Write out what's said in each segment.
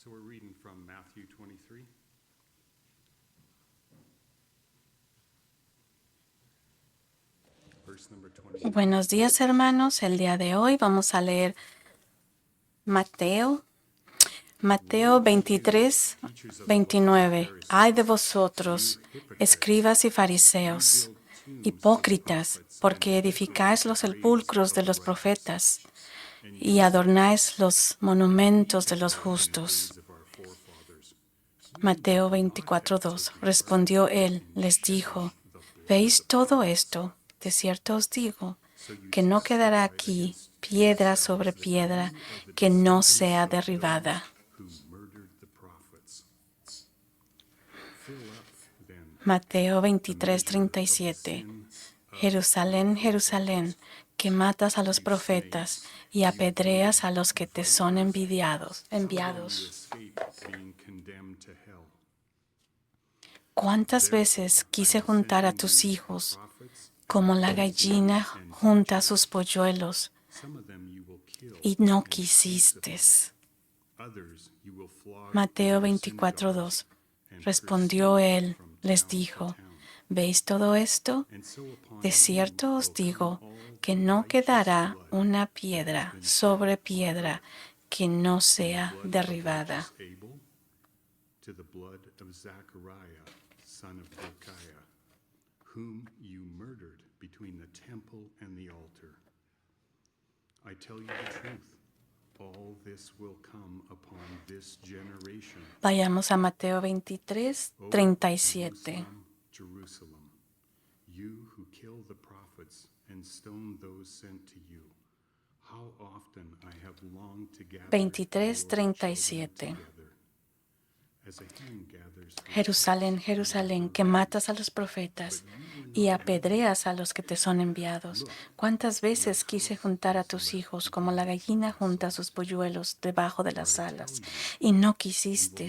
So we're reading from Matthew 23. Verse number 21. Buenos días, hermanos. El día de hoy vamos a leer Mateo 23, 29. Ay de vosotros, escribas y fariseos, hipócritas, porque edificáis los sepulcros de los profetas y adornáis los monumentos de los justos. Mateo 24:2. Respondió él, les dijo: ¿Veis todo esto? De cierto os digo que no quedará aquí piedra sobre piedra que no sea derribada. Mateo 23:37. Jerusalén, Jerusalén, que matas a los profetas y apedreas a los que te son enviados. ¿Cuántas veces quise juntar a tus hijos como la gallina junta sus polluelos y no quisiste? Mateo 24:2. Respondió él, les dijo: ¿Veis todo esto? De cierto os digo que no quedará una piedra sobre piedra que no sea derribada. Son of Hilkiah, whom you murdered between the temple and the altar. I tell you the truth, all this will come upon this generation. Vayamos a Mateo 23:37. Jerusalem, you who kill the prophets and stone those sent to you. How often I have longed to gather 23:37. as a hen gathers. Jerusalén, Jerusalén, que matas a los profetas y apedreas a los que te son enviados. ¿Cuántas veces quise juntar a tus hijos como la gallina junta sus polluelos debajo de las alas y no quisiste?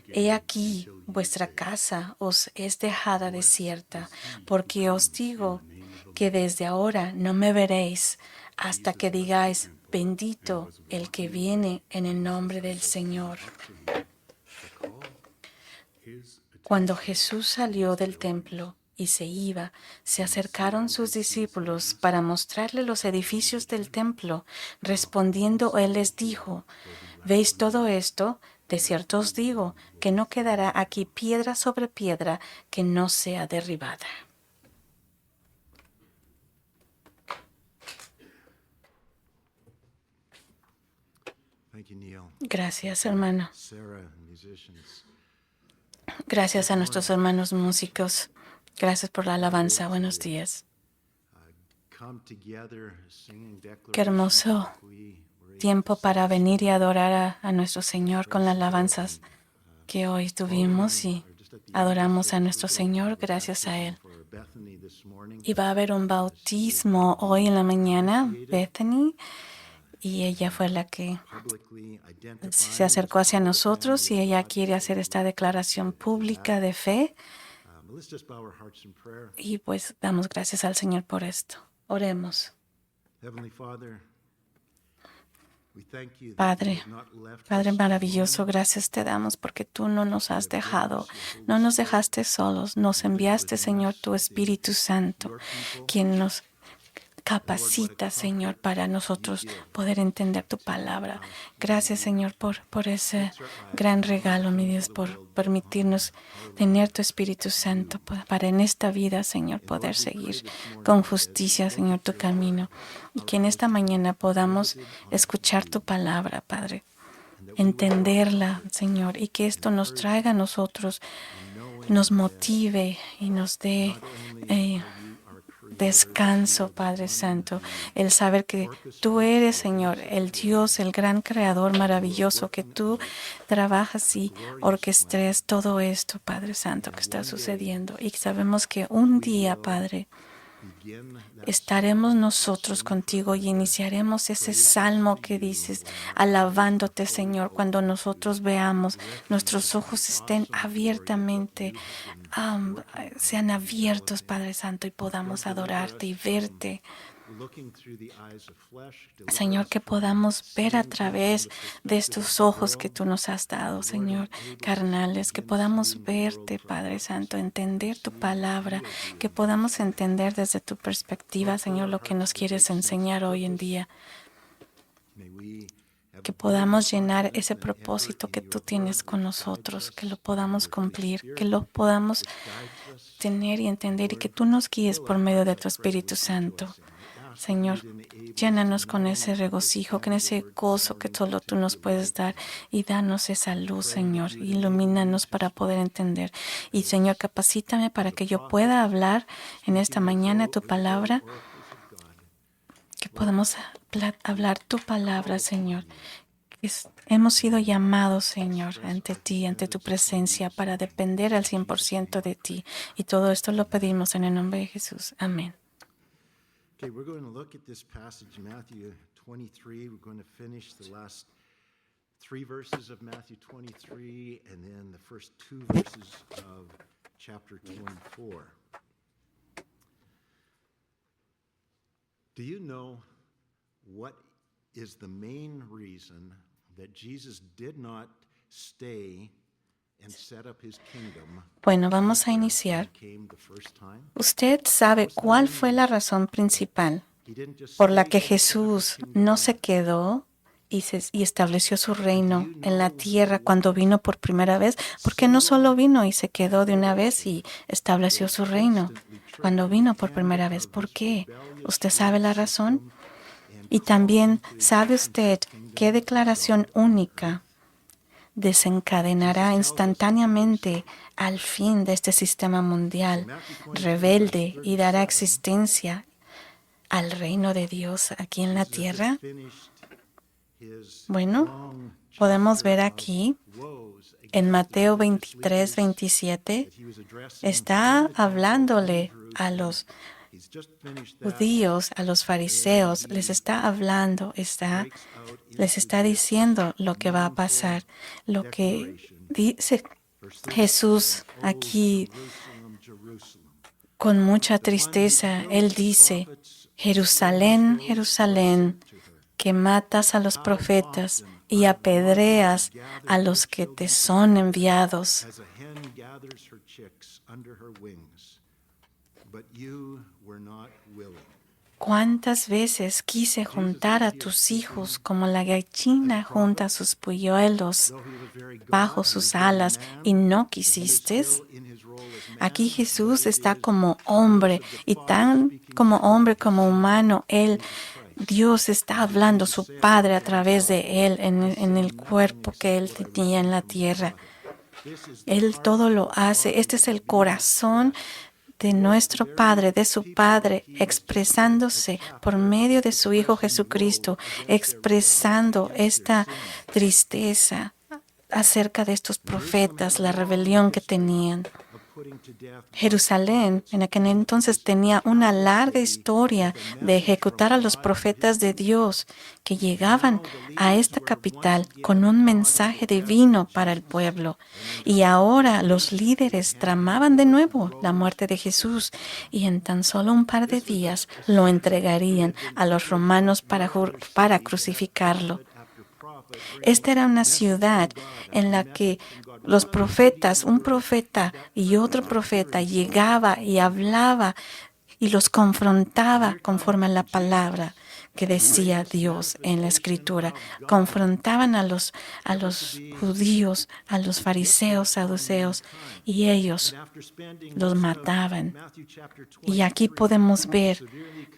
He aquí, vuestra casa os es dejada desierta, porque os digo que desde ahora no me veréis hasta que digáis: bendito el que viene en el nombre del Señor. Cuando Jesús salió del templo y se iba, se acercaron sus discípulos para mostrarle los edificios del templo. Respondiendo, él les dijo: ¿Veis todo esto? De cierto os digo que no quedará aquí piedra sobre piedra que no sea derribada. Gracias, hermano. Gracias a nuestros hermanos músicos. Gracias por la alabanza. Buenos días. Qué hermoso tiempo para venir y adorar a nuestro Señor con las alabanzas que hoy tuvimos y adoramos a nuestro Señor gracias a Él. Y va a haber un bautismo hoy en la mañana, Bethany, y ella fue la que se acercó hacia nosotros y ella quiere hacer esta declaración pública de fe. Y pues damos gracias al Señor por esto. Oremos. Padre maravilloso, gracias te damos porque tú no nos has dejado, no nos dejaste solos, nos enviaste, Señor, tu Espíritu Santo, quien nos capacita, Señor, para nosotros poder entender tu palabra. Gracias, Señor, por ese gran regalo, mi Dios, por permitirnos tener tu Espíritu Santo para en esta vida, Señor, poder seguir con justicia, Señor, tu camino. Y que en esta mañana podamos escuchar tu palabra, Padre, entenderla, Señor, y que esto nos traiga a nosotros, nos motive y nos dé descanso, Padre Santo, el saber que tú eres, Señor, el Dios, el gran creador maravilloso, que tú trabajas y orquestres todo esto, Padre Santo, que está sucediendo. Y sabemos que un día, Padre, estaremos nosotros contigo y iniciaremos ese salmo que dices, alabándote, Señor, cuando nosotros veamos, nuestros ojos estén abiertamente, sean abiertos, Padre Santo, y podamos adorarte y verte Señor, que podamos ver a través de estos ojos que tú nos has dado, Señor, carnales, que podamos verte, Padre Santo, entender tu palabra, que podamos entender desde tu perspectiva, Señor, lo que nos quieres enseñar hoy en día, que podamos llenar ese propósito que tú tienes con nosotros, que lo podamos cumplir, que lo podamos tener y entender y que tú nos guíes por medio de tu Espíritu Santo. Señor, llénanos con ese regocijo, con ese gozo que solo tú nos puedes dar y danos esa luz, Señor. Ilumínanos para poder entender. Y, Señor, capacítame para que yo pueda hablar en esta mañana tu palabra, que podamos hablar tu palabra, Señor. Hemos sido llamados, Señor, ante ti, ante tu presencia, para depender al 100% de ti. Y todo esto lo pedimos en el nombre de Jesús. Amén. Okay, we're going to look at this passage, Matthew 23. We're going to finish the last 3 verses of Matthew 23 and then the first 2 verses of chapter 24. Do you know what is the main reason that Jesus did not stay and set up his kingdom? Bueno, vamos a iniciar. Came the first time? ¿Usted sabe cuál fue la razón principal He didn't just por la stay que and set up his Jesús kingdom no se quedó y estableció su reino en la tierra cuando vino por primera vez? Porque no solo vino y se quedó de una vez y estableció su reino cuando vino por primera vez. ¿Por qué? ¿Usted sabe la razón? Y también, ¿sabe usted qué declaración única desencadenará instantáneamente al fin de este sistema mundial rebelde y dará existencia al reino de Dios aquí en la tierra? Bueno, podemos ver aquí en Mateo 23, 27, está hablándole a los judíos, a los fariseos, les está hablando, les está diciendo lo que va a pasar, lo que dice Jesús aquí con mucha tristeza. Él dice: Jerusalén, Jerusalén, que matas a los profetas y apedreas a los que te son enviados. as a hen gathers her chicks under her wings, but you were not willing. ¿Cuántas veces quise juntar a tus hijos como la gallina junta sus polluelos bajo sus alas y no quisiste? Aquí Jesús está como hombre y tan como hombre como humano. Dios está hablando, su Padre, a través de Él en el cuerpo que Él tenía en la tierra. Él todo lo hace. Este es el corazón de nuestro Padre, de su Padre, expresándose por medio de su Hijo Jesucristo, expresando esta tristeza acerca de estos profetas, la rebelión que tenían. Jerusalén en aquel entonces tenía una larga historia de ejecutar a los profetas de Dios que llegaban a esta capital con un mensaje divino para el pueblo. Y ahora los líderes tramaban de nuevo la muerte de Jesús y en tan solo un par de días lo entregarían a los romanos para crucificarlo. Esta era una ciudad en la que los profetas, un profeta y otro profeta, llegaba y hablaba y los confrontaba conforme a la palabra que decía Dios en la Escritura. Confrontaban a los judíos, a los fariseos, saduceos, y ellos los mataban. Y aquí podemos ver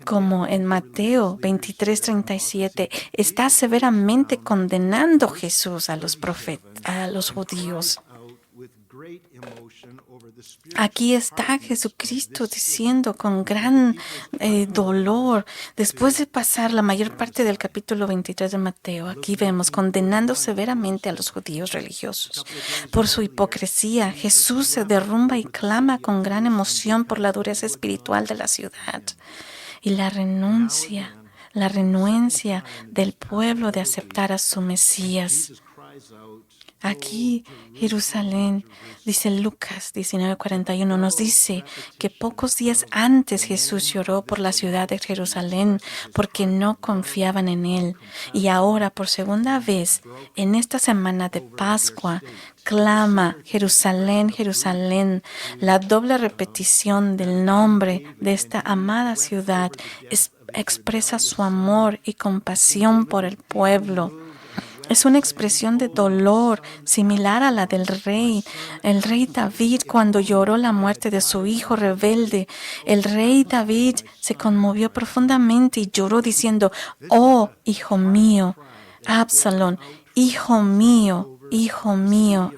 como en Mateo 23:37 está severamente condenando Jesús a los a los judíos. Aquí está Jesucristo diciendo con gran dolor, después de pasar la mayor parte del capítulo 23 de Mateo, aquí vemos condenando severamente a los judíos religiosos por su hipocresía. Jesús se derrumba y clama con gran emoción por la dureza espiritual de la ciudad y la renuencia del pueblo de aceptar a su Mesías. Aquí, Jerusalén, dice Lucas 19:41, nos dice que pocos días antes Jesús lloró por la ciudad de Jerusalén porque no confiaban en Él. Y ahora, por segunda vez, en esta semana de Pascua, clama, Jerusalén, Jerusalén. La doble repetición del nombre de esta amada ciudad expresa su amor y compasión por el pueblo. Es una expresión de dolor similar a la del rey. El rey David cuando lloró la muerte de su hijo rebelde. El rey David se conmovió profundamente y lloró diciendo, oh, hijo mío, Absalón, hijo mío,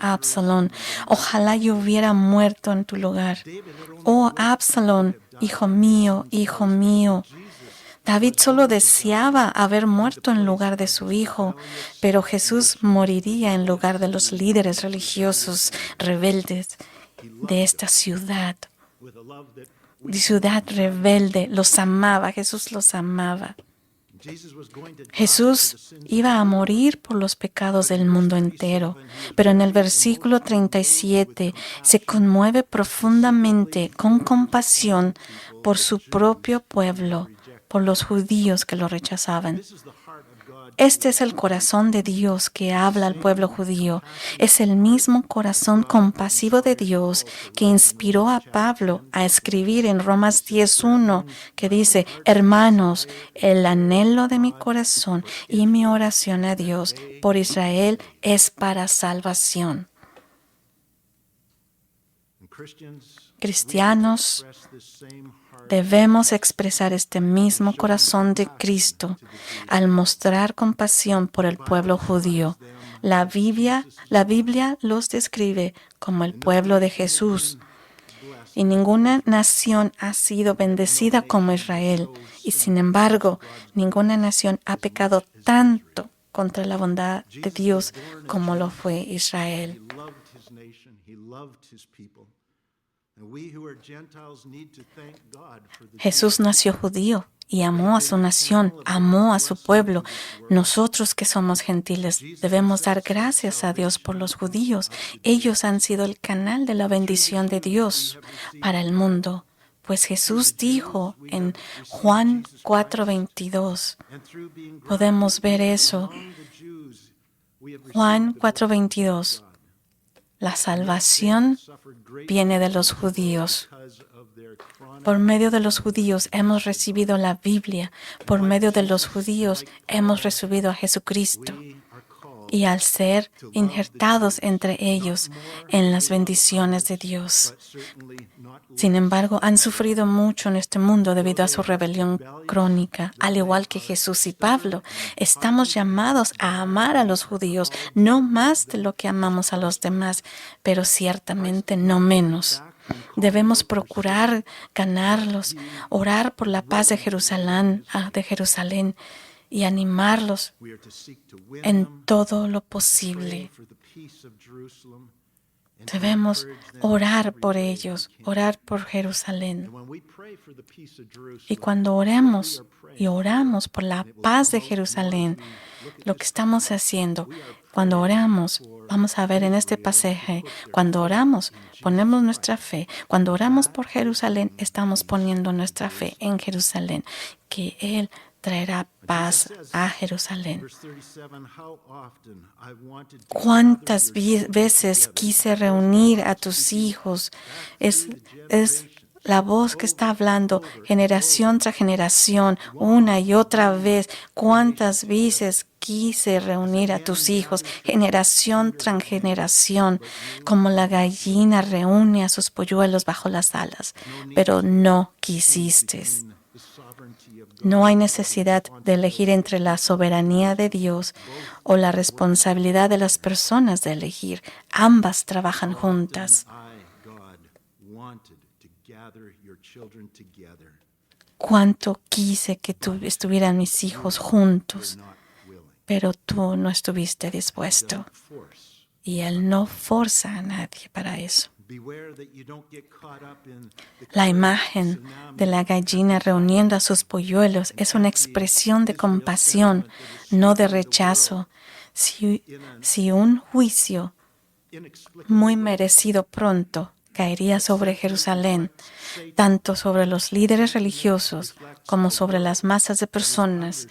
Absalón, ojalá yo hubiera muerto en tu lugar. Oh, Absalón, hijo mío, hijo mío. David solo deseaba haber muerto en lugar de su hijo, pero Jesús moriría en lugar de los líderes religiosos rebeldes de esta ciudad. Ciudad rebelde, los amaba, Jesús los amaba. Jesús iba a morir por los pecados del mundo entero, pero en el versículo 37 se conmueve profundamente con compasión por su propio pueblo, por los judíos que lo rechazaban. Este es el corazón de Dios que habla al pueblo judío. Es el mismo corazón compasivo de Dios que inspiró a Pablo a escribir en Romanos 10:1, que dice, hermanos, el anhelo de mi corazón y mi oración a Dios por Israel es para salvación. Cristianos, debemos expresar este mismo corazón de Cristo al mostrar compasión por el pueblo judío. La Biblia los describe como el pueblo de Jesús. Y ninguna nación ha sido bendecida como Israel. Y sin embargo, ninguna nación ha pecado tanto contra la bondad de Dios como lo fue Israel. Jesús nació judío y amó a su nación, amó a su pueblo. Nosotros que somos gentiles debemos dar gracias a Dios por los judíos. Ellos han sido el canal de la bendición de Dios para el mundo. Pues Jesús dijo en Juan 4:22, podemos ver eso. Juan 4:22. La salvación viene de los judíos. Por medio de los judíos hemos recibido la Biblia. Por medio de los judíos hemos recibido a Jesucristo. Y al ser injertados entre ellos en las bendiciones de Dios. Sin embargo, han sufrido mucho en este mundo debido a su rebelión crónica. Al igual que Jesús y Pablo, estamos llamados a amar a los judíos, no más de lo que amamos a los demás, pero ciertamente no menos. Debemos procurar ganarlos, orar por la paz de Jerusalén y animarlos en todo lo posible. Debemos orar por ellos, orar por Jerusalén. Y cuando oramos por la paz de Jerusalén, lo que estamos haciendo, cuando oramos, vamos a ver en este pasaje, cuando oramos, ponemos nuestra fe. Cuando oramos por Jerusalén, estamos poniendo nuestra fe en Jerusalén, que Él traerá paz a Jerusalén. ¿Cuántas veces quise reunir a tus hijos? Es la voz que está hablando generación tras generación, una y otra vez. ¿Cuántas veces quise reunir a tus hijos, generación tras generación, como la gallina reúne a sus polluelos bajo las alas? Pero no quisiste. No hay necesidad de elegir entre la soberanía de Dios o la responsabilidad de las personas de elegir. Ambas trabajan juntas. Cuánto quise que estuvieran mis hijos juntos, pero tú no estuviste dispuesto. Y Él no forza a nadie para eso. La imagen de la gallina reuniendo a sus polluelos es una expresión de compasión, no de rechazo. si un juicio muy merecido pronto caería sobre Jerusalén, tanto sobre los líderes religiosos como sobre las masas de personas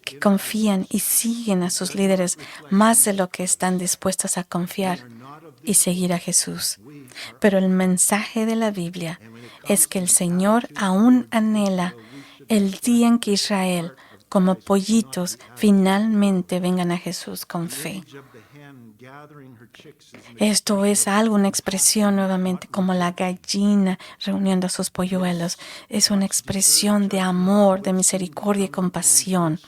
que confían y siguen a sus líderes más de lo que están dispuestas a confiar y seguir a Jesús. Pero el mensaje de la Biblia es que el Señor aún anhela el día en que Israel, como pollitos, finalmente vengan a Jesús con fe. Esto es algo, una expresión nuevamente como la gallina reuniendo a sus polluelos. Es una expresión de amor, de misericordia y compasión.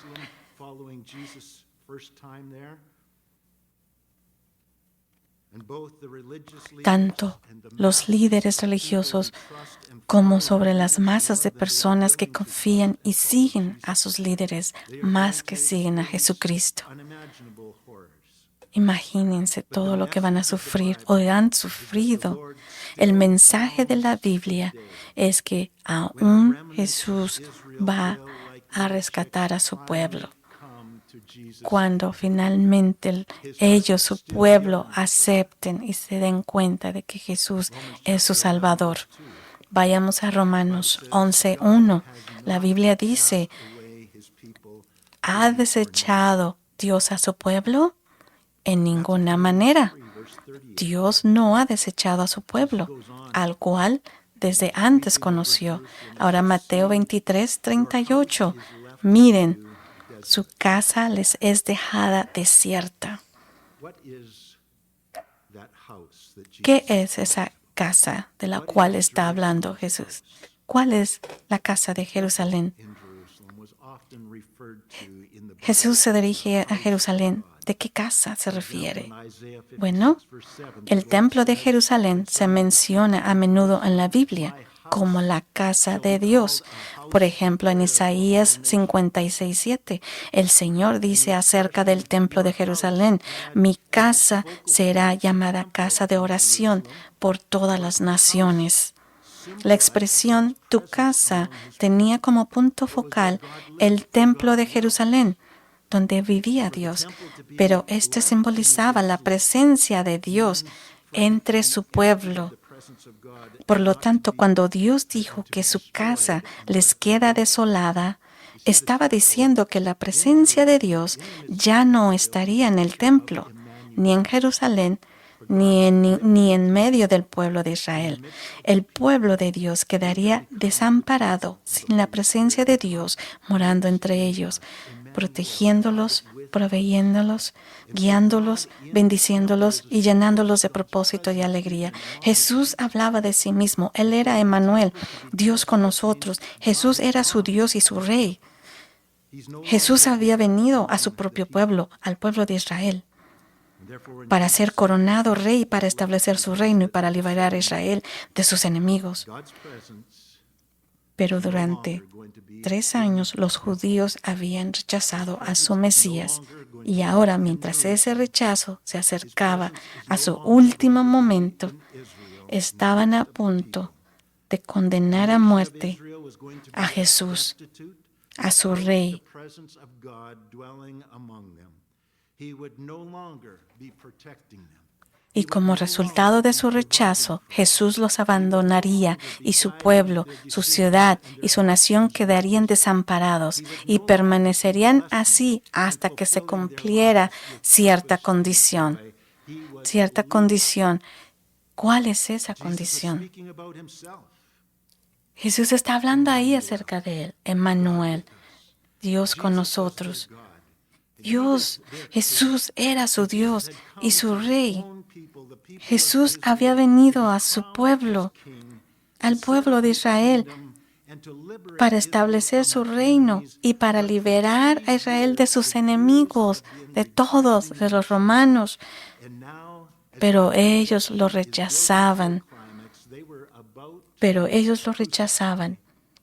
Tanto los líderes religiosos como sobre las masas de personas que confían y siguen a sus líderes más que siguen a Jesucristo. Imagínense todo lo que van a sufrir o han sufrido. El mensaje de la Biblia es que aún Jesús va a rescatar a su pueblo. Cuando finalmente ellos, su pueblo, acepten y se den cuenta de que Jesús es su Salvador. Vayamos a Romanos 11:1. La Biblia dice, ¿ha desechado Dios a su pueblo? En ninguna manera. Dios no ha desechado a su pueblo, al cual desde antes conoció. Ahora Mateo 23:38. Miren, su casa les es dejada desierta. ¿Qué es esa casa de la cual está hablando Jesús? ¿Cuál es la casa de Jerusalén? Jesús se dirige a Jerusalén. ¿De qué casa se refiere? Bueno, el templo de Jerusalén se menciona a menudo en la Biblia como la casa de Dios. Por ejemplo, en Isaías 56:7, el Señor dice acerca del templo de Jerusalén, mi casa será llamada casa de oración por todas las naciones. La expresión tu casa tenía como punto focal el templo de Jerusalén, donde vivía Dios, pero este simbolizaba la presencia de Dios entre su pueblo. Por lo tanto, cuando Dios dijo que su casa les queda desolada, estaba diciendo que la presencia de Dios ya no estaría en el templo, ni en Jerusalén, ni en medio del pueblo de Israel. El pueblo de Dios quedaría desamparado sin la presencia de Dios morando entre ellos, protegiéndolos, proveyéndolos, guiándolos, bendiciéndolos y llenándolos de propósito y alegría. Jesús hablaba de sí mismo. Él era Emmanuel, Dios con nosotros. Jesús era su Dios y su Rey. Jesús había venido a su propio pueblo, al pueblo de Israel, para ser coronado rey, para establecer su reino y para liberar a Israel de sus enemigos. Pero durante 3 años los judíos habían rechazado a su Mesías y ahora, mientras ese rechazo se acercaba a su último momento, estaban a punto de condenar a muerte a Jesús, a su rey. Y como resultado de su rechazo, Jesús los abandonaría y su pueblo, su ciudad y su nación quedarían desamparados y permanecerían así hasta que se cumpliera cierta condición. Cierta condición. ¿Cuál es esa condición? Jesús está hablando ahí acerca de él, Emmanuel, Dios con nosotros. Dios, Jesús era su Dios y su Rey. Jesús había venido a su pueblo, al pueblo de Israel, para establecer su reino y para liberar a Israel de sus enemigos, de todos, de los romanos. Pero ellos lo rechazaban.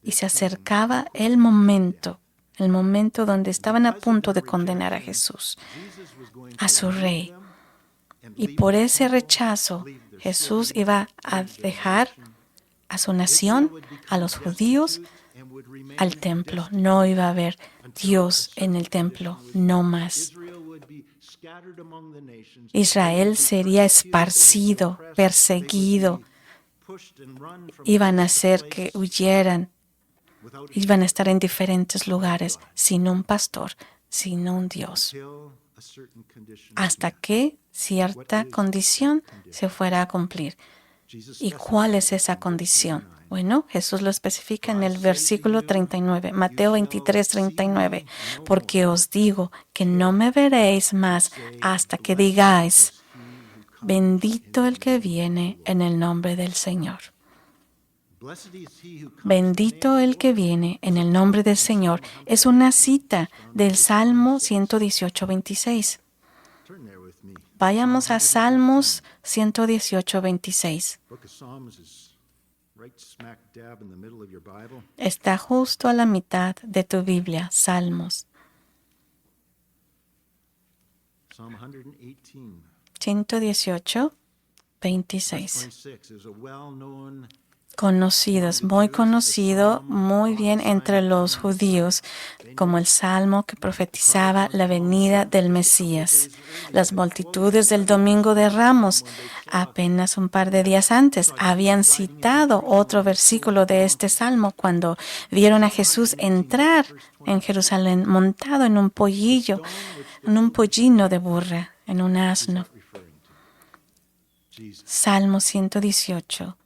Y se acercaba el momento donde estaban a punto de condenar a Jesús, a su Rey. Y por ese rechazo, Jesús iba a dejar a su nación, a los judíos, al templo. No iba a haber Dios en el templo, no más. Israel sería esparcido, perseguido. Iban a hacer que huyeran. Iban a estar en diferentes lugares sin un pastor, sin un Dios, hasta que cierta condición se fuera a cumplir. ¿Y cuál es esa condición? Bueno, Jesús lo especifica en el versículo 39, Mateo 23, 39. Porque os digo que no me veréis más hasta que digáis, bendito el que viene en el nombre del Señor. Bendito el que viene en el nombre del Señor es una cita del Salmo 118, 26. Vayamos a Salmos 118, 26. Está justo a la mitad de tu Biblia, Salmos. 118, 26. Conocidos, muy conocido, muy bien entre los judíos, como el salmo que profetizaba la venida del Mesías. Las multitudes del Domingo de Ramos, apenas un par de días antes, habían citado otro versículo de este salmo cuando vieron a Jesús entrar en Jerusalén montado en un pollino de burra, en un asno. Salmo 118.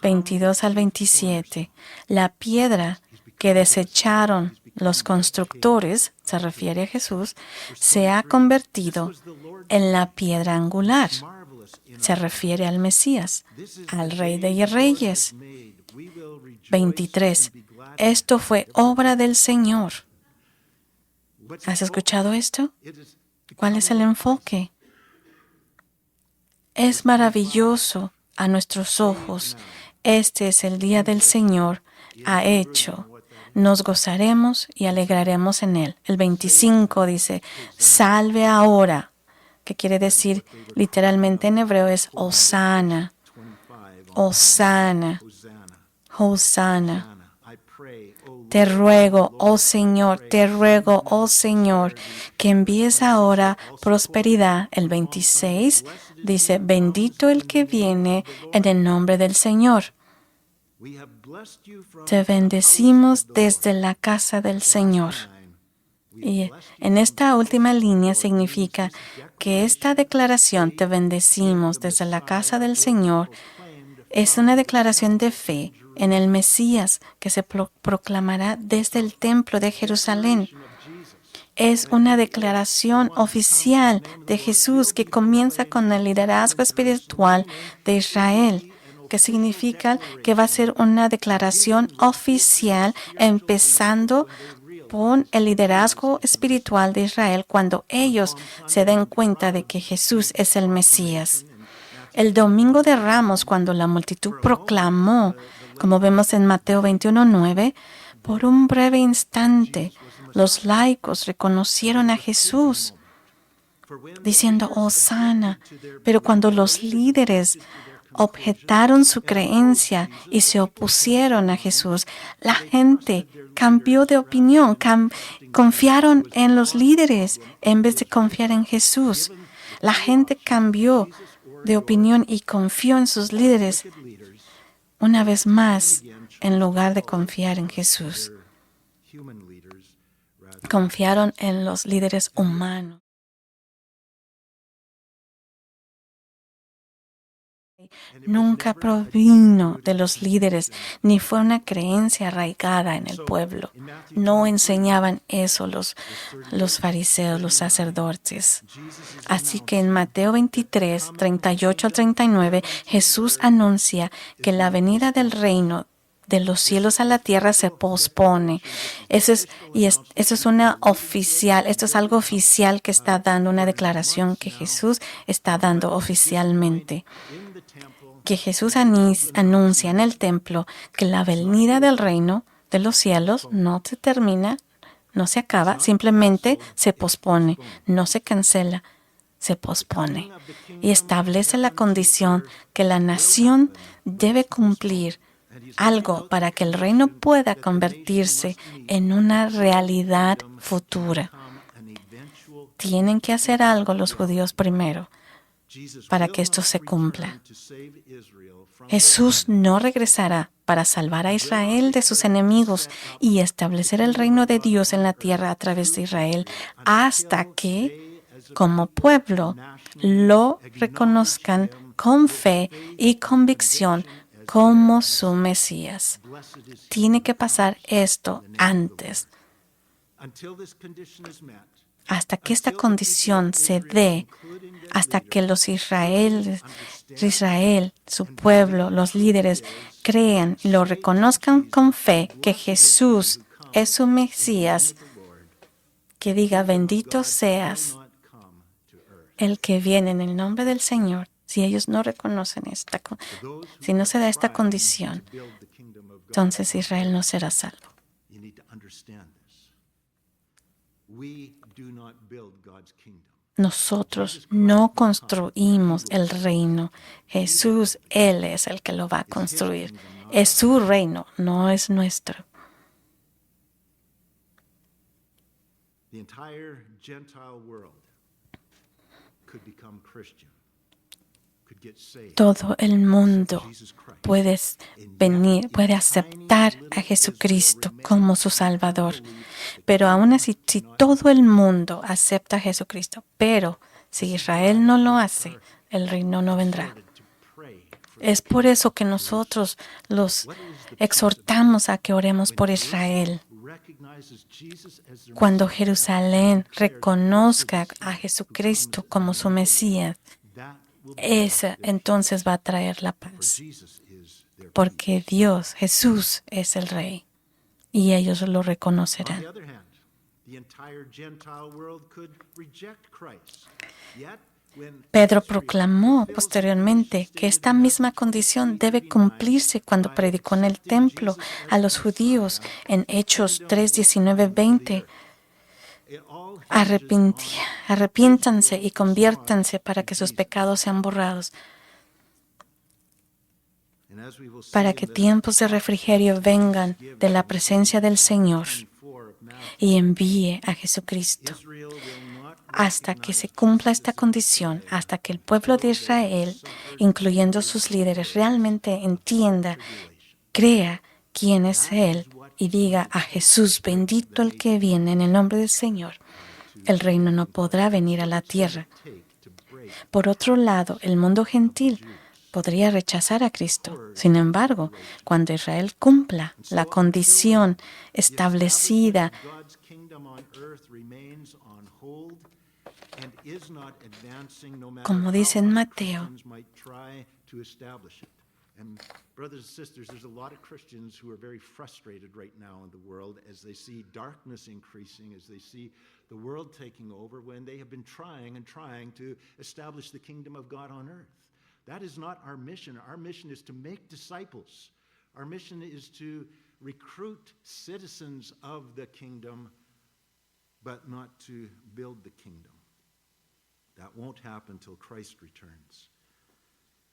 22 al 27, la piedra que desecharon los constructores, se refiere a Jesús, se ha convertido en la piedra angular. Se refiere al Mesías, al Rey de Reyes. 23. Esto fue obra del Señor. ¿Has escuchado esto? ¿Cuál es el enfoque? Es maravilloso a nuestros ojos. Este es el día del Señor ha hecho. Nos gozaremos y alegraremos en él. El 25 dice, salve ahora, que quiere decir literalmente en hebreo es Hosana. Hosana. Hosana. Te ruego, oh Señor, que envíes ahora prosperidad. El 26 dice, bendito el que viene en el nombre del Señor. Te bendecimos desde la casa del Señor. Y en esta última línea significa que esta declaración, te bendecimos desde la casa del Señor, es una declaración de fe en el Mesías que se proclamará desde el templo de Jerusalén. Es una declaración oficial de Jesús que comienza con el liderazgo espiritual de Israel, que significa que va a ser una declaración oficial empezando con el liderazgo espiritual de Israel cuando ellos se den cuenta de que Jesús es el Mesías. El Domingo de Ramos, cuando la multitud proclamó, como vemos en Mateo 21:9, por un breve instante, los laicos reconocieron a Jesús, diciendo, Hosana. Pero cuando los líderes objetaron su creencia y se opusieron a Jesús, la gente cambió de opinión, confiaron en los líderes en vez de confiar en Jesús. La gente cambió de opinión y confió en sus líderes una vez más en lugar de confiar en Jesús. Confiaron en los líderes humanos. Nunca provino de los líderes, ni fue una creencia arraigada en el pueblo. No enseñaban eso los fariseos, los sacerdotes. Así que en Mateo 23, 38 al 39, Jesús anuncia que la venida del reino de los cielos a la tierra se pospone. Eso es algo oficial que está dando, una declaración que Jesús está dando oficialmente. Que Jesús anuncia en el templo que la venida del reino de los cielos no se termina, no se acaba, simplemente se pospone, no se cancela, se pospone. Y establece la condición que la nación debe cumplir algo para que el reino pueda convertirse en una realidad futura. tienen que hacer algo los judíos primero para que esto se cumpla. Jesús no regresará para salvar a Israel de sus enemigos y establecer el reino de Dios en la tierra a través de Israel hasta que, como pueblo, lo reconozcan con fe y convicción como su Mesías. Tiene que pasar esto antes. Hasta que esta condición se dé, hasta que los Israel, su pueblo, los líderes, crean y lo reconozcan con fe que Jesús es su Mesías, que diga, bendito seas el que viene en el nombre del Señor. Si ellos no reconocen si no se da esta condición, entonces Israel no será salvo. Nosotros no construimos el reino. Jesús, Él es el que lo va a construir. Es su reino, no es nuestro. The entire Gentile world could become Christian, could get saved. Todo el mundo puede venir, puede aceptar a Jesucristo como su Salvador. Pero aún así, si todo el mundo acepta a Jesucristo, pero si Israel no lo hace, el reino no vendrá. Es por eso que nosotros los exhortamos a que oremos por Israel. Cuando Jerusalén reconozca a Jesucristo como su Mesías, esa entonces va a traer la paz. Porque Dios, Jesús, es el Rey. Y ellos lo reconocerán. Pedro proclamó posteriormente que esta misma condición debe cumplirse cuando predicó en el templo a los judíos en Hechos 3, 19, 20. Arrepiéntanse y conviértanse para que sus pecados sean borrados, para que tiempos de refrigerio vengan de la presencia del Señor y envíe a Jesucristo. Hasta que se cumpla esta condición, hasta que el pueblo de Israel, incluyendo sus líderes, realmente entienda, crea quién es Él y diga a Jesús, bendito el que viene en el nombre del Señor, el reino no podrá venir a la tierra. Por otro lado, el mundo gentil podría rechazar a Cristo. Sin embargo, cuando Israel cumpla la condición establecida, como dice en Mateo, and brothers and sisters, there's a lot of Christians who are very frustrated right now in the world as they see darkness increasing, as they see the world taking over when they have been trying and trying to establish the kingdom of God on earth. That is not our mission. Our mission is to make disciples. Our mission is to recruit citizens of the kingdom, but not to build the kingdom. That won't happen till Christ returns.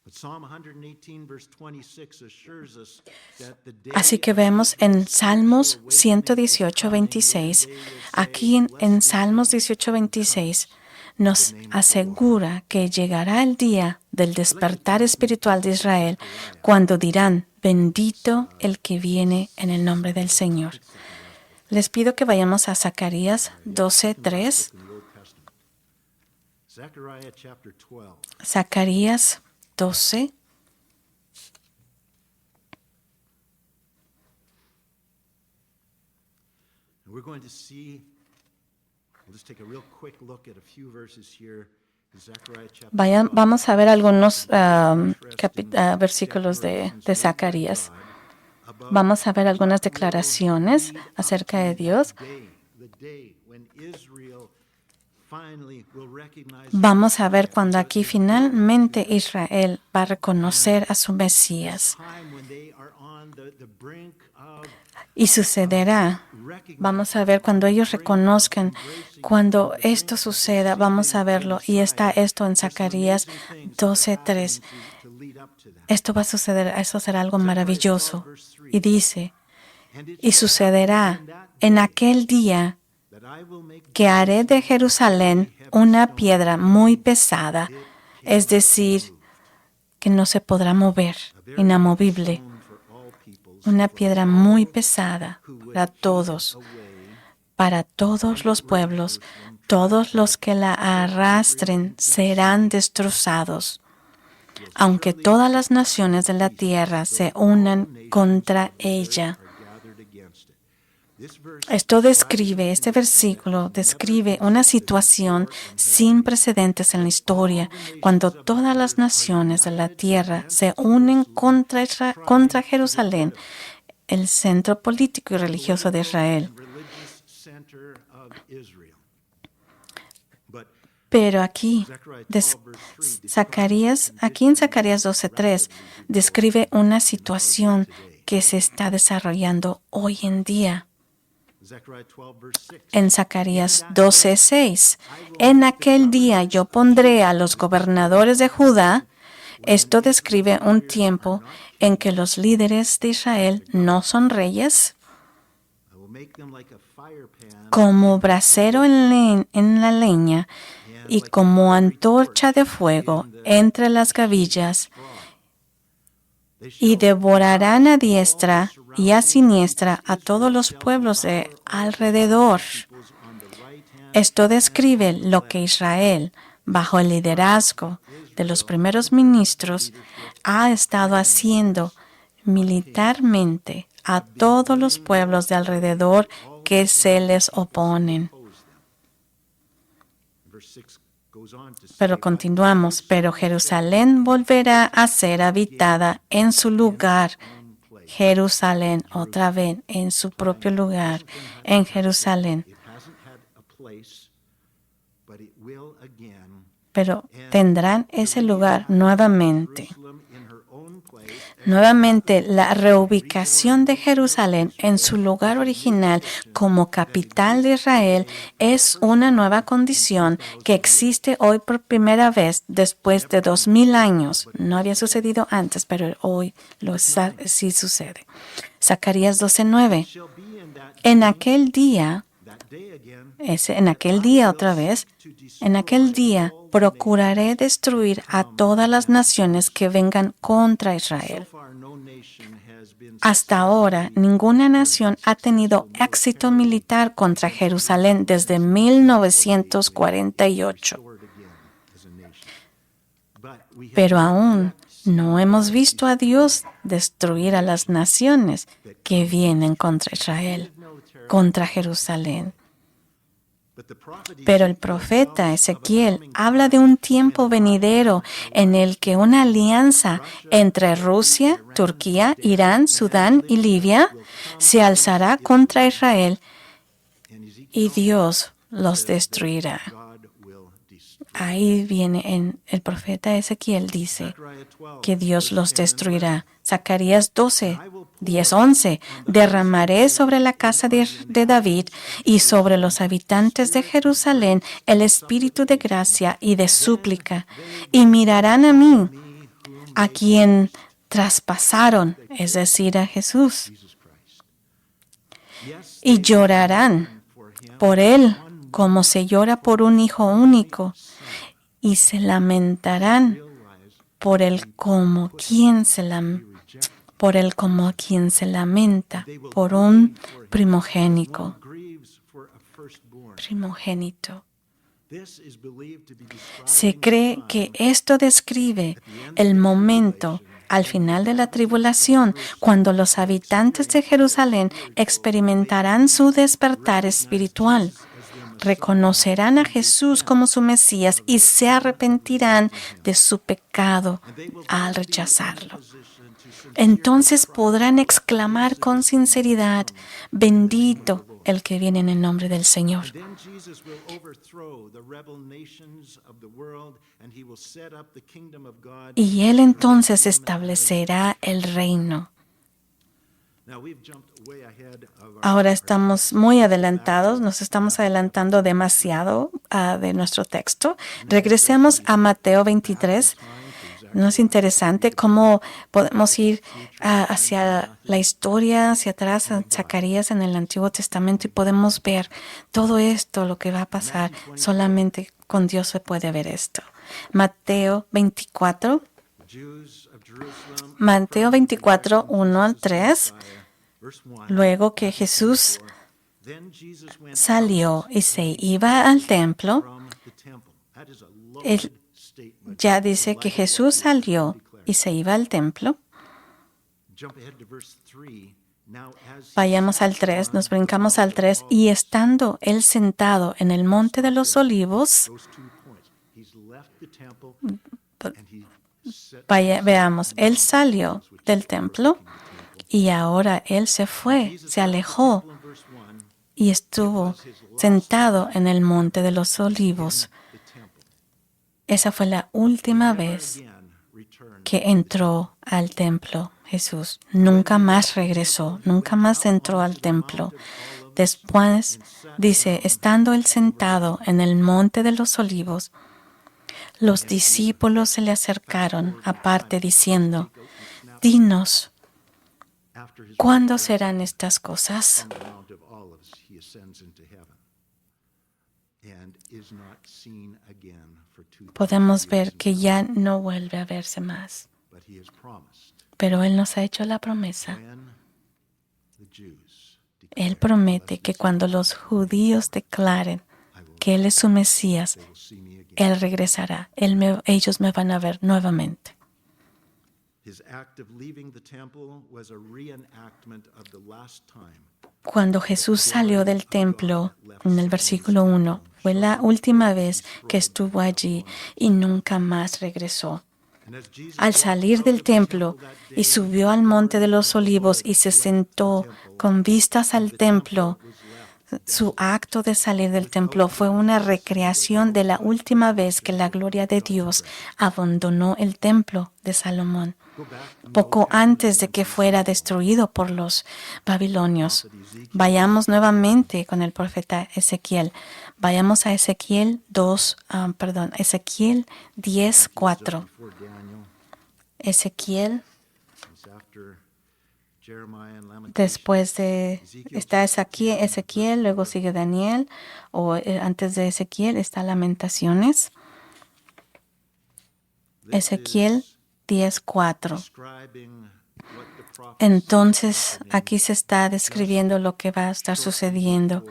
But Psalm 118 verse 26 assures us that the day así que vemos en Salmos 118, 26, aquí en Salmos 18, 26, nos asegura que llegará el día del despertar espiritual de Israel cuando dirán, bendito el que viene en el nombre del Señor. Les pido que vayamos a Zacarías 12, 3. Zacarías 12. We're going to see, we'll just take a real quick look at a few verses here. Vamos a ver algunos versículos de Zacarías. Vamos a ver algunas declaraciones acerca de Dios. Vamos a ver cuando aquí finalmente Israel va a reconocer a su Mesías. Y sucederá. Vamos a ver cuando ellos reconozcan, cuando esto suceda, vamos a verlo. Y está esto en Zacarías 12:3. Esto va a suceder, eso será algo maravilloso. Y dice, y sucederá en aquel día que haré de Jerusalén una piedra muy pesada, es decir, que no se podrá mover, inamovible. Una piedra muy pesada para todos los pueblos. Todos los que la arrastren serán destrozados, aunque todas las naciones de la tierra se unan contra ella. Este versículo describe una situación sin precedentes en la historia, cuando todas las naciones de la tierra se unen contra Jerusalén, el centro político y religioso de Israel. Pero aquí en Zacarías 12:3 describe una situación que se está desarrollando hoy en día. En Zacarías 12:6, en aquel día yo pondré a los gobernadores de Judá. Esto describe un tiempo en que los líderes de Israel no son reyes, como brasero en la leña y como antorcha de fuego entre las gavillas, y devorarán a diestra y a siniestra a todos los pueblos de alrededor. Esto describe lo que Israel, bajo el liderazgo de los primeros ministros, ha estado haciendo militarmente a todos los pueblos de alrededor que se les oponen. Pero continuamos, pero Jerusalén volverá a ser habitada en su lugar. Jerusalén, otra vez, en su propio lugar, en Jerusalén. Pero tendrán ese lugar nuevamente. Nuevamente, la reubicación de Jerusalén en su lugar original como capital de Israel es una nueva condición que existe hoy por primera vez después de 2000 años. No había sucedido antes, pero hoy sí sucede. Zacarías 12:9. En aquel día procuraré destruir a todas las naciones que vengan contra Israel. Hasta ahora, ninguna nación ha tenido éxito militar contra Jerusalén desde 1948. Pero aún no hemos visto a Dios destruir a las naciones que vienen contra Israel, contra Jerusalén. Pero el profeta Ezequiel habla de un tiempo venidero en el que una alianza entre Rusia, Turquía, Irán, Sudán y Libia se alzará contra Israel y Dios los destruirá. Ahí viene el profeta Ezequiel dice que Dios los destruirá. Zacarías 12:10-11. Derramaré sobre la casa de David y sobre los habitantes de Jerusalén el espíritu de gracia y de súplica, y mirarán a mí, a quien traspasaron, es decir, a Jesús, y llorarán por él como se llora por un hijo único, y se lamentarán por él como quien se lamenta por un primogénito. Se cree que esto describe el momento al final de la tribulación, cuando los habitantes de Jerusalén experimentarán su despertar espiritual. Reconocerán a Jesús como su Mesías y se arrepentirán de su pecado al rechazarlo. Entonces podrán exclamar con sinceridad: bendito el que viene en el nombre del Señor. Y Él entonces establecerá el reino. Ahora estamos muy adelantados, nos estamos adelantando demasiado de nuestro texto. Regresemos a Mateo 23. ¿No es interesante cómo podemos ir hacia la historia, hacia atrás, a Zacarías en el Antiguo Testamento y podemos ver todo esto, lo que va a pasar? Solamente con Dios se puede ver esto. Mateo 24, Mateo 24, 1 al 3. Luego que Jesús salió y se iba al templo, él ya dice que Jesús salió y se iba al templo. Vayamos al 3, nos brincamos al 3. Y estando él sentado en el monte de los olivos, veamos, él salió del templo y ahora él se fue, se alejó y estuvo sentado en el monte de los olivos. Esa fue la última vez que entró al templo Jesús. Nunca más regresó, nunca más entró al templo. Después dice, estando él sentado en el monte de los olivos, los discípulos se le acercaron aparte diciendo, dinos, ¿cuándo serán estas cosas? Podemos ver que ya no vuelve a verse más. Pero Él nos ha hecho la promesa. Él promete que cuando los judíos declaren que Él es su Mesías, Él regresará. Ellos me van a ver nuevamente. Cuando Jesús salió del templo, en el versículo 1, fue la última vez que estuvo allí y nunca más regresó. Al salir del templo y subió al monte de los olivos y se sentó con vistas al templo, su acto de salir del templo fue una recreación de la última vez que la gloria de Dios abandonó el templo de Salomón, poco antes de que fuera destruido por los babilonios. Vayamos nuevamente con el profeta Ezequiel. Vayamos a Ezequiel 10:4. Ezequiel, después de está Ezequiel, luego sigue Daniel, o antes de Ezequiel está Lamentaciones. Ezequiel 10:4. Entonces, aquí se está describiendo lo que va a estar sucediendo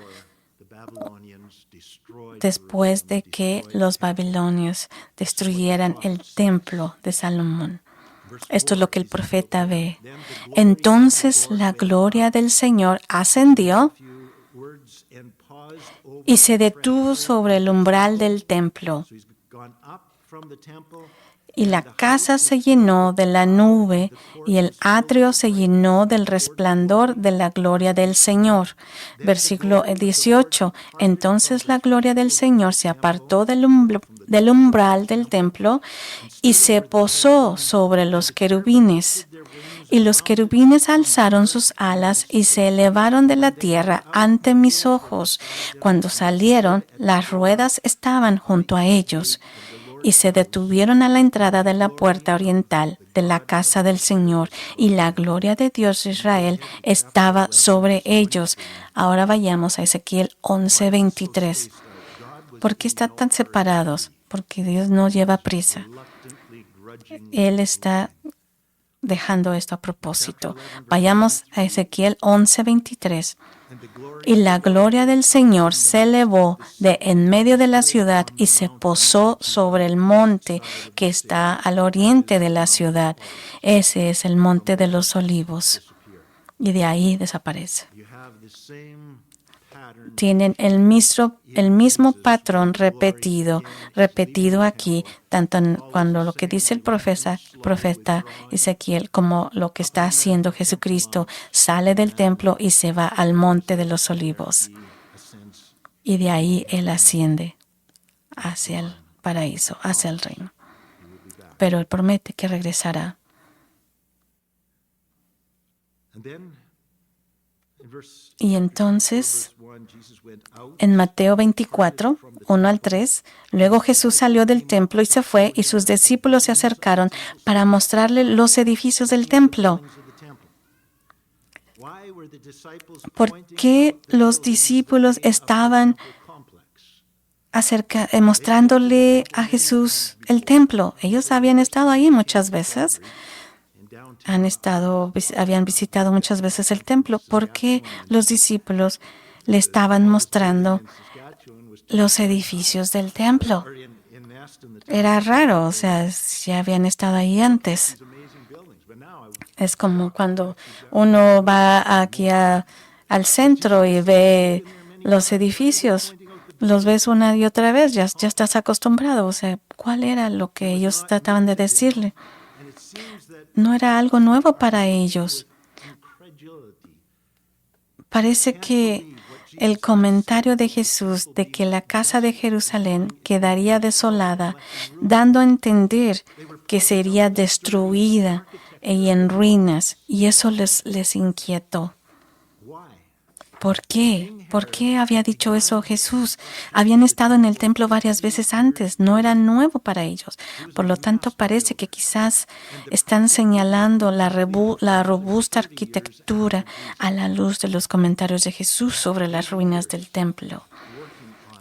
después de que los babilonios destruyeran el templo de Salomón. Esto es lo que el profeta ve. Entonces la gloria del Señor ascendió y se detuvo sobre el umbral del templo. Y la casa se llenó de la nube y el atrio se llenó del resplandor de la gloria del Señor. Versículo 18. Entonces la gloria del Señor se apartó del umbral del templo y se posó sobre los querubines. Y los querubines alzaron sus alas y se elevaron de la tierra ante mis ojos. Cuando salieron, las ruedas estaban junto a ellos. Y se detuvieron a la entrada de la puerta oriental de la casa del Señor, y la gloria de Dios de Israel estaba sobre ellos. Ahora vayamos a Ezequiel 11:23. ¿Por qué están tan separados? Porque Dios no lleva prisa. Él está dejando esto a propósito. Vayamos a Ezequiel 11:23. Y la gloria del Señor se elevó de en medio de la ciudad y se posó sobre el monte que está al oriente de la ciudad. Ese es el monte de los olivos. Y de ahí desaparece. Tienen el mismo patrón repetido aquí, tanto cuando lo que dice el profeta Ezequiel como lo que está haciendo Jesucristo. Sale del templo y se va al monte de los olivos. Y de ahí Él asciende hacia el paraíso, hacia el reino. Pero Él promete que regresará. Y entonces, en Mateo 24, 1 al 3. Luego Jesús salió del templo y se fue, y sus discípulos se acercaron para mostrarle los edificios del templo. ¿Por qué los discípulos estaban mostrándole a Jesús el templo? Ellos habían estado ahí muchas veces. Habían visitado muchas veces el templo. ¿Por qué los discípulos le estaban mostrando los edificios del templo? Era raro, o sea, ya habían estado ahí antes. Es como cuando uno va aquí al centro y ve los edificios, los ves una y otra vez, ya estás acostumbrado. O sea, ¿cuál era lo que ellos trataban de decirle? No era algo nuevo para ellos. Parece que el comentario de Jesús de que la casa de Jerusalén quedaría desolada, dando a entender que sería destruida y en ruinas, y eso les inquietó. ¿Por qué? ¿Por qué había dicho eso Jesús? Habían estado en el templo varias veces antes, no era nuevo para ellos. Por lo tanto, parece que quizás están señalando la robusta arquitectura a la luz de los comentarios de Jesús sobre las ruinas del templo.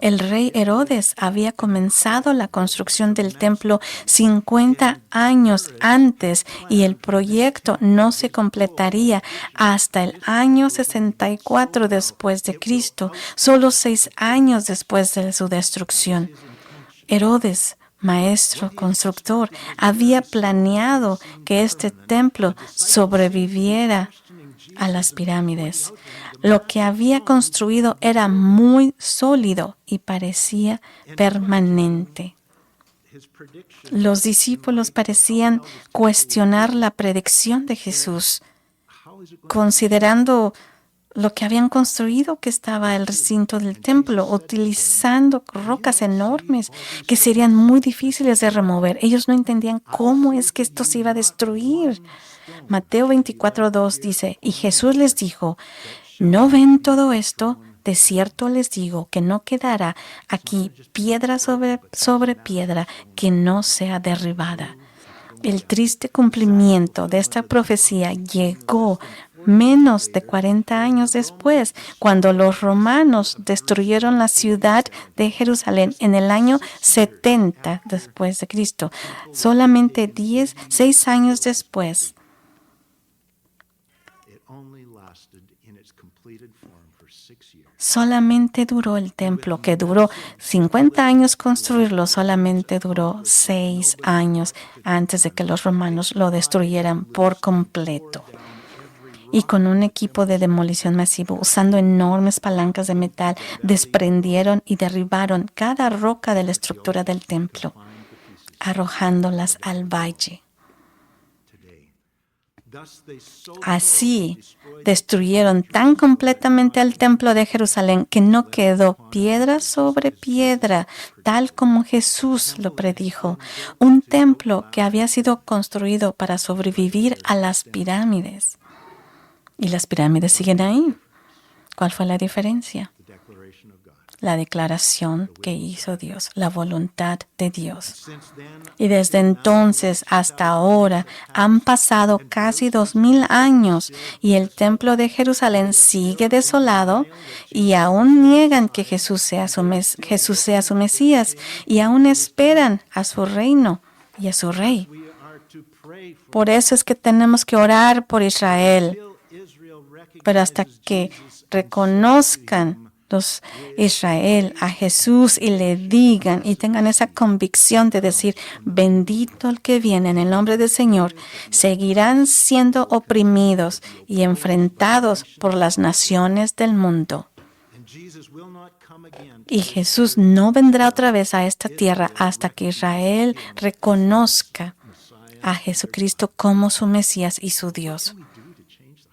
El rey Herodes había comenzado la construcción del templo 50 años antes, y el proyecto no se completaría hasta el año 64 después de Cristo, solo 6 años después de su destrucción. Herodes, maestro constructor, había planeado que este templo sobreviviera a las pirámides. Lo que había construido era muy sólido y parecía permanente. Los discípulos parecían cuestionar la predicción de Jesús, considerando lo que habían construido, que estaba el recinto del templo, utilizando rocas enormes que serían muy difíciles de remover. Ellos no entendían cómo es que esto se iba a destruir. Mateo 24:2 dice, y Jesús les dijo, ¿no ven todo esto? De cierto les digo que no quedará aquí piedra sobre piedra que no sea derribada. El triste cumplimiento de esta profecía llegó menos de 40 años después, cuando los romanos destruyeron la ciudad de Jerusalén en el año 70 después de Cristo. Solamente 6 años después. Solamente duró el templo, que duró 50 años construirlo, solamente duró 6 años antes de que los romanos lo destruyeran por completo. Y con un equipo de demolición masivo, usando enormes palancas de metal, desprendieron y derribaron cada roca de la estructura del templo, arrojándolas al valle. Así destruyeron tan completamente al templo de Jerusalén que no quedó piedra sobre piedra, tal como Jesús lo predijo. Un templo que había sido construido para sobrevivir a las pirámides. Y las pirámides siguen ahí. ¿Cuál fue la diferencia? La declaración que hizo Dios, la voluntad de Dios. Y desde entonces hasta ahora han pasado casi 2000 años y el templo de Jerusalén sigue desolado, y aún niegan que Jesús sea su Mesías, y aún esperan a su reino y a su rey. Por eso es que tenemos que orar por Israel. Pero hasta que reconozcan los Israel a Jesús y le digan y tengan esa convicción de decir, bendito el que viene en el nombre del Señor, seguirán siendo oprimidos y enfrentados por las naciones del mundo. Y Jesús no vendrá otra vez a esta tierra hasta que Israel reconozca a Jesucristo como su Mesías y su Dios.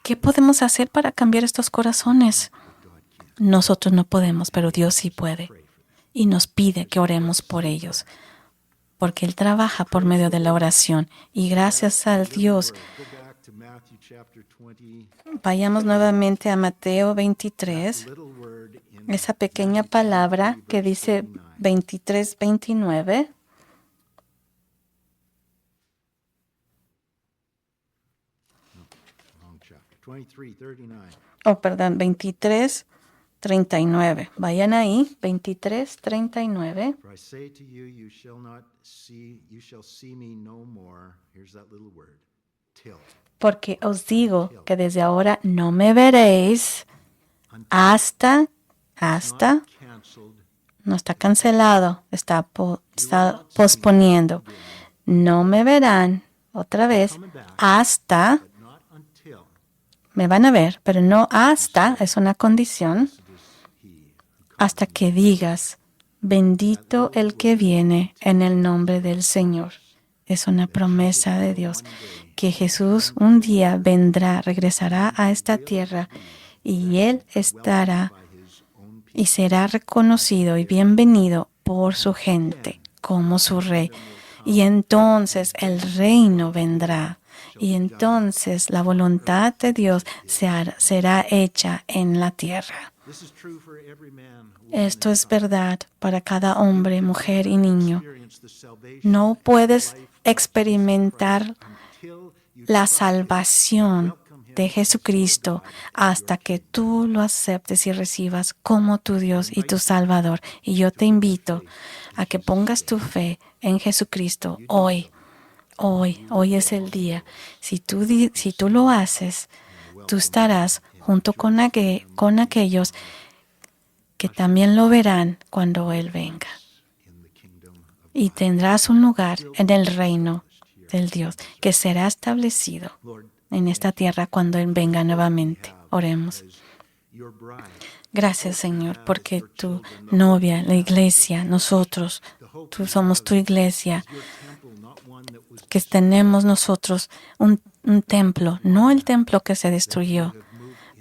¿Qué podemos hacer para cambiar estos corazones? Nosotros no podemos, pero Dios sí puede. Y nos pide que oremos por ellos, porque Él trabaja por medio de la oración. Y gracias a Dios, vayamos nuevamente a Mateo 23, esa pequeña palabra que dice 23, 29. Wrong chapter. 23, 39. Oh, perdón, 23, 39. Vayan ahí, 23, 39. For I say to you, you shall see me no more. Here's that little word. Till. Porque os digo que desde ahora no me veréis hasta, Canceled. no está cancelado, está posponiendo. No me verán otra vez hasta, But not until me van a ver, pero no hasta, es una condición, hasta que digas, bendito el que viene en el nombre del Señor. Es una promesa de Dios que Jesús un día vendrá, regresará a esta tierra y Él estará y será reconocido y bienvenido por su gente como su rey. Y entonces el reino vendrá. Y entonces la voluntad de Dios será hecha en la tierra. This is true for every man, woman, Esto es verdad para cada hombre, mujer y niño. experience the salvation No puedes experimentar until you la salvación de Jesucristo hasta que tú lo aceptes y recibas como tu Dios y tu Salvador. Y yo te invito a que pongas tu fe en Jesucristo hoy. Hoy es el día. Si tú lo haces, tú estarás junto con aquellos que también lo verán cuando Él venga. in the kingdom of Y tendrás un lugar en el reino del Dios que será establecido Lord, en esta tierra cuando Él venga nuevamente. Oremos. your bride. Gracias, Señor, porque tu novia, la iglesia, nosotros, tú somos tu iglesia, Your temple, not one that was que tenemos nosotros un templo, no el templo que se destruyó,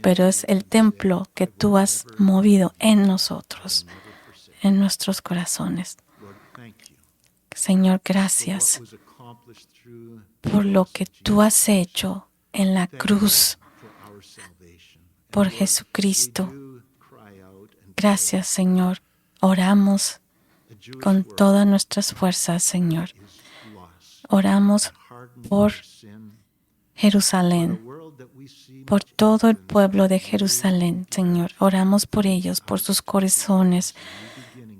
pero es el templo que tú has movido en nosotros, en nuestros corazones. Lord, thank you. Señor, gracias What was accomplished through por lo que tú has hecho en la cruz for our salvation. por Jesucristo. Do cry out and Gracias, Señor. Oramos the Jewish con world todas nuestras fuerzas, Señor. is lost. Oramos Hardened por by sin. The Jerusalén, world that we see por todo el pueblo de Jerusalén, Señor. Oramos por ellos, por sus corazones,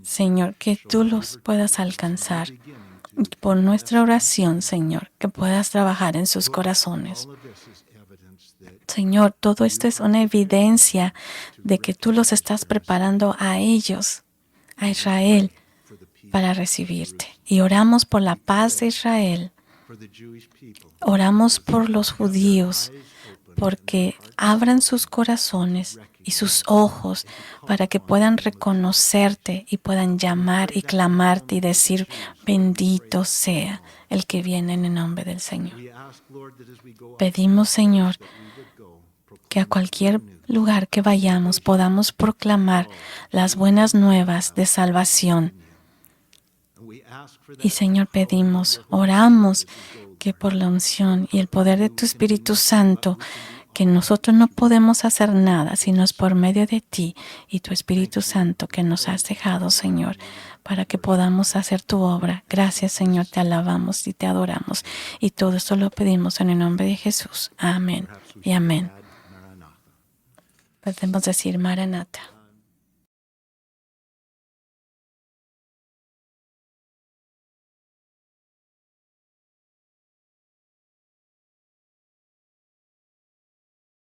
Señor, que tú los puedas alcanzar. Y por nuestra oración, Señor, que puedas trabajar en sus corazones. all of this is evidence that Señor, todo esto es una evidencia de que tú los estás preparando a ellos, a Israel, for the peace, para recibirte. Y oramos por la paz de Israel. for the Jewish people. Oramos por los judíos, porque abran sus corazones y sus ojos para que puedan reconocerte y puedan llamar y clamarte y decir, bendito sea el que viene en el nombre del Señor. We ask, Lord, that as we go out, Pedimos, Señor, we would go que a cualquier lugar que vayamos podamos proclamar las buenas nuevas de salvación. and we ask for Y that Señor, pedimos, oramos que por la unción y el poder de tu Espíritu Santo, que nosotros no podemos hacer nada, sino es por medio de ti y tu Espíritu Santo que nos has dejado, Señor, para que podamos hacer tu obra. Gracias, Señor, te alabamos y te adoramos. Y todo esto lo pedimos en el nombre de Jesús. Amén y amén. Maranatha. Podemos decir Maranatha.